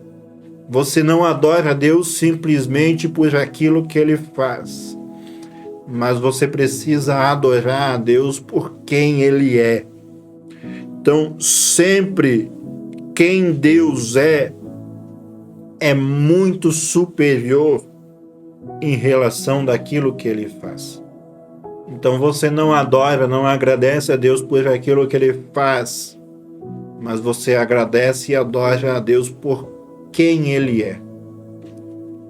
Você não adora a Deus simplesmente por aquilo que ele faz, mas você precisa adorar a Deus por quem ele é. Então, sempre quem Deus é muito superior em relação daquilo que Ele faz. Então você não adora, não agradece a Deus por aquilo que Ele faz, mas você agradece e adora a Deus por quem Ele é.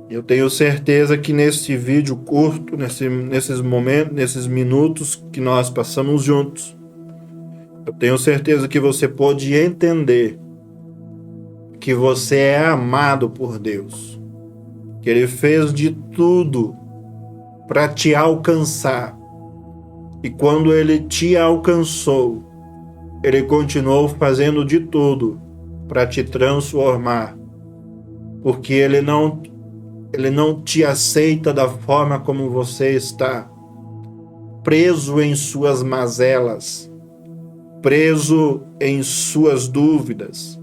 Eu tenho certeza que nesse vídeo curto, nesses momentos, nesses minutos que nós passamos juntos, eu tenho certeza que você pode entender que você é amado por Deus, que Ele fez de tudo para te alcançar. E quando Ele te alcançou, Ele continuou fazendo de tudo para te transformar, porque Ele não te aceita da forma como você está, preso em suas mazelas, preso em suas dúvidas.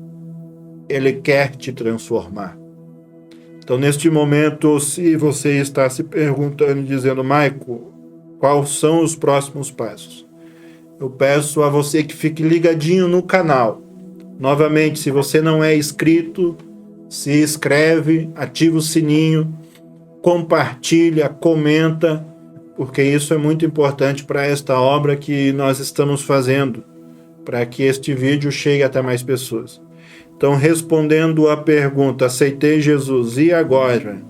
Ele quer te transformar. Então, neste momento, se você está se perguntando, dizendo, Maico, quais são os próximos passos? Eu peço a você que fique ligadinho no canal. Novamente, se você não é inscrito, se inscreve, ativa o sininho, compartilha, comenta, porque isso é muito importante para esta obra que nós estamos fazendo, para que este vídeo chegue até mais pessoas. Então, respondendo à pergunta, aceitei Jesus, e agora?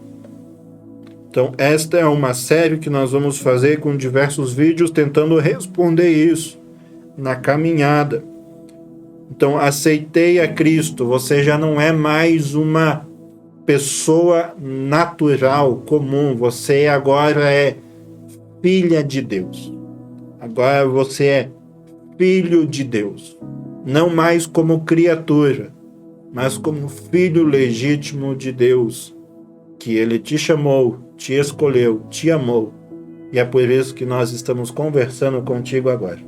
Então, esta é uma série que nós vamos fazer com diversos vídeos tentando responder isso na caminhada. Então, aceitei a Cristo, você já não é mais uma pessoa natural, comum, você agora é filha de Deus. Agora você é filho de Deus, não mais como criatura, mas como filho legítimo de Deus, que Ele te chamou, te escolheu, te amou, e é por isso que nós estamos conversando contigo agora.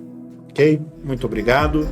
Ok? Muito obrigado.